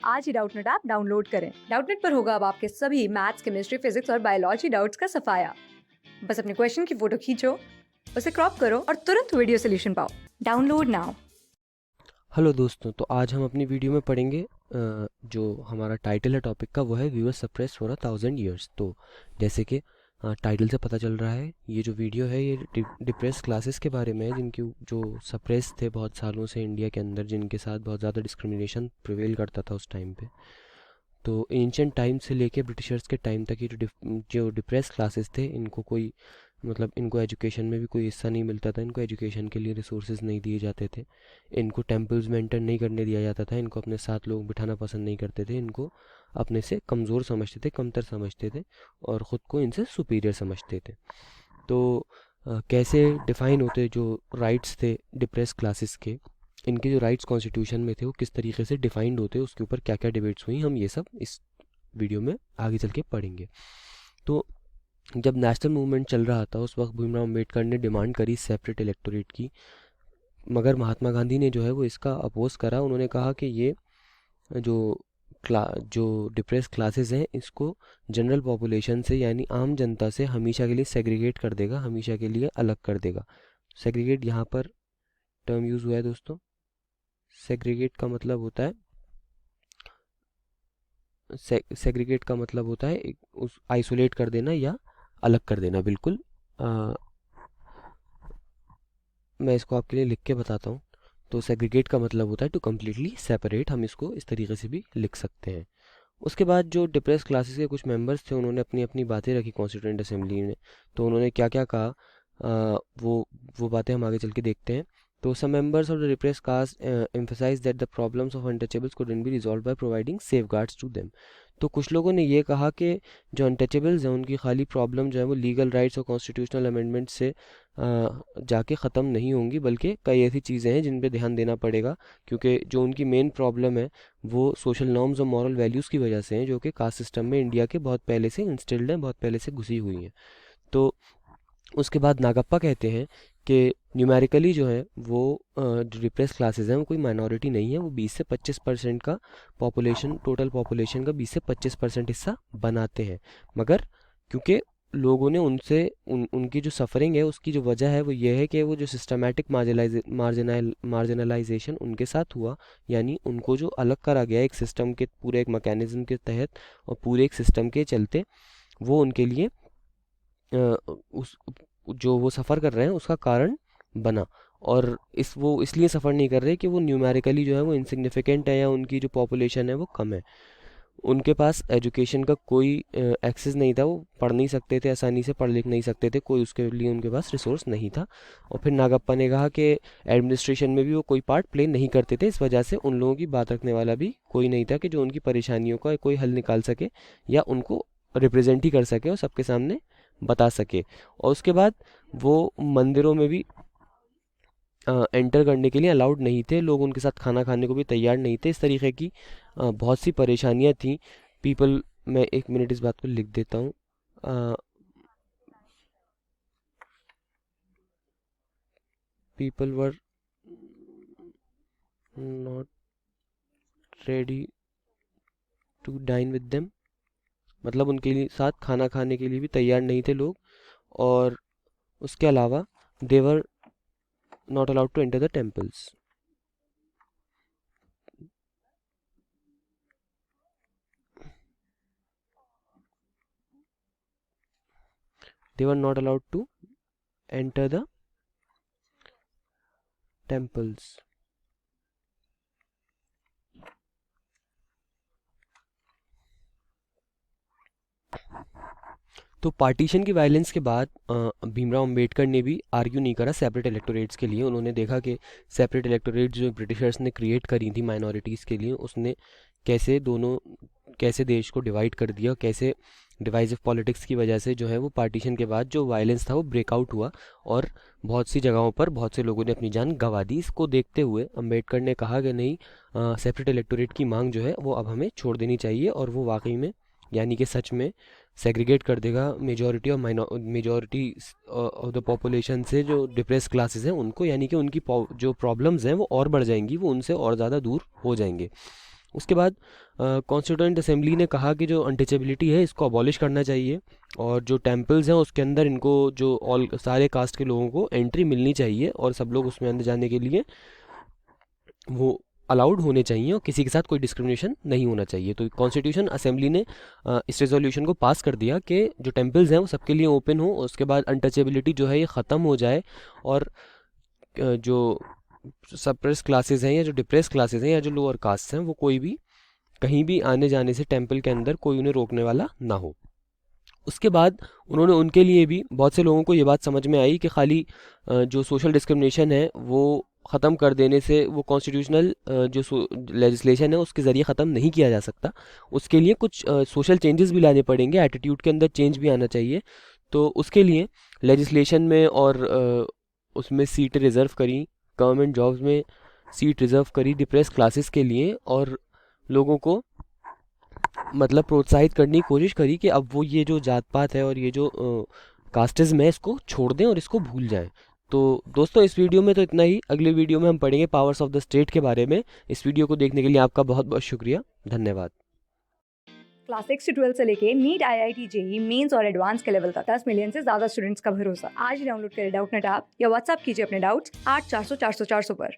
आज ही Doubtnut app download करें। Doubtnut पर होगा अब आपके सभी मैथ्स, केमिस्ट्री, फिजिक्स और बायोलॉजी डाउट्स का सफाया। बस अपने क्वेश्चन की फोटो खींचो, उसे क्रॉप करो और तुरंत वीडियो सोल्यूशन पाओ। Download now. हेलो दोस्तों, तो आज हम अपनी वीडियो में पढ़ेंगे जो हमारा टाइटल है टॉपिक का, वो है we were suppressed for 1000 years। तो जैसे कि टाइटल से पता चल रहा है, ये जो वीडियो है ये डिप्रेस क्लासेस के बारे में है, जिनकी जो सप्रेस थे बहुत सालों से इंडिया के अंदर, जिनके साथ बहुत ज़्यादा डिस्क्रिमिनेशन प्रिवेल करता था उस टाइम पे। तो एंशियंट टाइम से लेके ब्रिटिशर्स के टाइम तक ये जो डिप्रेस क्लासेस थे, इनको कोई मतलब इनको एजुकेशन में भी कोई हिस्सा नहीं मिलता था, इनको एजुकेशन के लिए रिसोर्सेज नहीं दिए जाते थे, इनको टेम्पल्स में एंटर नहीं करने दिया जाता था, इनको अपने साथ लोग बिठाना पसंद नहीं करते थे, इनको अपने से कमज़ोर समझते थे, कमतर समझते थे और ख़ुद को इनसे सुपीरियर समझते थे। तो कैसे डिफ़ाइन होते जो राइट्स थे डिप्रेस क्लासेस के, इनके जो राइट्स कॉन्स्टिट्यूशन में थे वो किस तरीके से डिफाइंड होते, उसके ऊपर क्या क्या डिबेट्स हुई, हम ये सब इस वीडियो में आगे चल के पढ़ेंगे। तो जब नेशनल मूवमेंट चल रहा था उस वक्त भीमराव अम्बेडकर ने डिमांड करी सेपरेट इलेक्टोरेट की, मगर महात्मा गांधी ने जो है वो इसका अपोज करा। उन्होंने कहा कि ये जो जो डिप्रेस क्लासेस हैं इसको जनरल पॉपुलेशन से यानी आम जनता से हमेशा के लिए सेग्रीगेट कर देगा, हमेशा के लिए अलग कर देगा। सेग्रीगेट यहाँ पर टर्म यूज़ हुआ है दोस्तों। सेग्रीगेट का मतलब होता है सेग्रीगेट का मतलब होता है उस आइसोलेट कर देना या अलग कर देना। बिल्कुल मैं इसको आपके लिए लिख के बताता हूँ। तो सेग्रीगेट का मतलब होता है टू कम्प्लीटली सेपरेट, हम इसको इस तरीके से भी लिख सकते हैं। उसके बाद जो डिप्रेस क्लासेस के कुछ मेंबर्स थे उन्होंने अपनी अपनी बातें रखी कॉन्स्टिट्यूएंट असेंबली में। तो उन्होंने क्या क्या कहा, वो बातें हम आगे चल के देखते हैं। तो some members of the repressed caste emphasized that the problems of untouchables couldn't be resolved by providing safeguards to them। तो कुछ लोगों ने ये कहा कि जो अनटचेबल्स हैं उनकी खाली प्रॉब्लम जो है वो लीगल राइट्स और कॉन्स्टिट्यूशनल अमेंडमेंट से जाके ख़त्म नहीं होंगी, बल्कि कई ऐसी चीज़ें हैं जिन पे ध्यान देना पड़ेगा, क्योंकि जो उनकी मेन प्रॉब्लम है वो सोशल नॉर्म्स और मॉरल वैल्यूज़ की वजह से हैं, जो कि कास्ट सिस्टम में इंडिया के बहुत पहले से इंस्टिल्ड हैं, बहुत पहले से घुसी हुई हैं। तो उसके बाद नागप्पा कहते हैं कि न्यूमेरिकली जो है वो जो डिप्रेस क्लासेस हैं वो कोई माइनॉरिटी नहीं है, वो 20 से 25% का पॉपुलेशन, टोटल पॉपुलेशन का 20 से 25% हिस्सा बनाते हैं। मगर क्योंकि लोगों ने उनसे उनकी जो सफ़रिंग है उसकी जो वजह है वो ये है कि वो जो सिस्टमेटिक मार्जिनलाइजेशन उनके साथ हुआ, यानी उनको जो अलग करा गया एक सिस्टम के, पूरे एक मैकेनिज़्म के तहत और पूरे एक सिस्टम के चलते, वो उनके लिए उस जो वो सफ़र कर रहे हैं उसका कारण बना। और वो इसलिए सफ़र नहीं कर रहे कि वो न्यूमेरिकली जो है वो इनसिग्निफिकेंट है या उनकी जो पॉपुलेशन है वो कम है, उनके पास एजुकेशन का कोई एक्सेस नहीं था, वो पढ़ नहीं सकते थे, आसानी से पढ़ लिख नहीं सकते थे, कोई उसके लिए उनके पास रिसोर्स नहीं था। और फिर नागप्पा ने कहा कि एडमिनिस्ट्रेशन में भी वो कोई पार्ट प्ले नहीं करते थे, इस वजह से उन लोगों की बात रखने वाला भी कोई नहीं था कि जो उनकी परेशानियों का कोई हल निकाल सके या उनको रिप्रेजेंट ही कर सके और सबके सामने बता सके। और उसके बाद वो मंदिरों में भी एंटर करने के लिए अलाउड नहीं थे, लोग उनके साथ खाना खाने को भी तैयार नहीं थे। इस तरीके की बहुत सी परेशानियां थी। पीपल, मैं एक मिनट इस बात को लिख देता हूँ। People were not ready to dine with them, मतलब उनके लिए साथ खाना खाने के लिए भी तैयार नहीं थे लोग। और उसके अलावा देवर not allowed to enter the temples। They were not allowed to enter the temples। तो पार्टीशन की वायलेंस के बाद भीमराव अंबेडकर ने भी आर्ग्यू नहीं करा सेपरेट इलेक्टोरेट्स के लिए। उन्होंने देखा कि सेपरेट इलेक्टोरेट जो ब्रिटिशर्स ने क्रिएट करी थी माइनॉरिटीज़ के लिए, उसने कैसे देश को डिवाइड कर दिया, कैसे डिवाइसिव पॉलिटिक्स की वजह से जो है वो पार्टीशन के बाद जो वायलेंस था वो ब्रेकआउट हुआ और बहुत सी जगहों पर बहुत से लोगों ने अपनी जान गंवा दी। इसको देखते हुए अंबेडकर ने कहा कि नहीं, सेपरेट इलेक्टोरेट की मांग जो है वो अब हमें छोड़ देनी चाहिए, और वो वाकई में यानी कि सच में सेग्रीगेट कर देगा मेजॉरिटी और मेजॉरिटी ऑफ द पॉपुलेशन से जो डिप्रेस क्लासेस हैं उनको, यानी कि उनकी जो प्रॉब्लम्स हैं वो और बढ़ जाएंगी, वो उनसे और ज़्यादा दूर हो जाएंगे। उसके बाद कॉन्स्टिट्यूएंट असेंबली ने कहा कि जो अनटचेबिलिटी है इसको अबॉलिश करना चाहिए, और जो टेम्पल्स हैं उसके अंदर इनको जो ऑल सारे कास्ट के लोगों को एंट्री मिलनी चाहिए और सब लोग उसमें अंदर जाने के लिए वो अलाउड होने चाहिए और किसी के साथ कोई डिस्क्रिमिनेशन नहीं होना चाहिए। तो कॉन्स्टिट्यूशन असेंबली ने इस रेजोल्यूशन को पास कर दिया कि जो टेम्पल्स हैं वो सबके लिए ओपन हो, उसके बाद अनटचेबिलिटी जो है ये ख़त्म हो जाए, और जो सप्रेस क्लासेस हैं या जो डिप्रेस क्लासेस हैं या जो लोअर कास्ट हैं वो कोई भी कहीं भी आने जाने से टेम्पल के अंदर कोई उन्हें रोकने वाला ना हो। उसके बाद उन्होंने उनके लिए भी, बहुत से लोगों को ये बात समझ में आई कि खाली जो सोशल डिस्क्रिमिनेशन है वो ख़त्म कर देने से वो कॉन्स्टिट्यूशनल जो लेजिस्लेशन है उसके ज़रिए ख़त्म नहीं किया जा सकता, उसके लिए कुछ सोशल चेंजेस भी लाने पड़ेंगे, एटीट्यूड के अंदर चेंज भी आना चाहिए। तो उसके लिए लेजिस्लेशन में और उसमें सीटें रिज़र्व करी, गवर्नमेंट जॉब्स में सीट रिज़र्व करी डिप्रेस क्लासेस के लिए, और लोगों को मतलब प्रोत्साहित करने की कोशिश करी कि अब वो ये जो जात पात है और ये जो कास्टिज्म है इसको छोड़ दें और इसको भूल जाएं। तो दोस्तों इस वीडियो में तो इतना ही, अगले वीडियो में हम पढ़ेंगे पावर्स ऑफ द स्टेट के बारे में। इस वीडियो को देखने के लिए आपका बहुत बहुत शुक्रिया, धन्यवाद। क्लास 6 से 12 से लेके नीट, IIT, JEE मेंस और एडवांस के लेवल तक 10 मिलियन से ज्यादा स्टूडेंट्स का भरोसा। आज ही डाउनलोड करें डाउटनेट ऐप या व्हाट्सएप कीजिए अपने डाउट्स 8400 400 400 पर।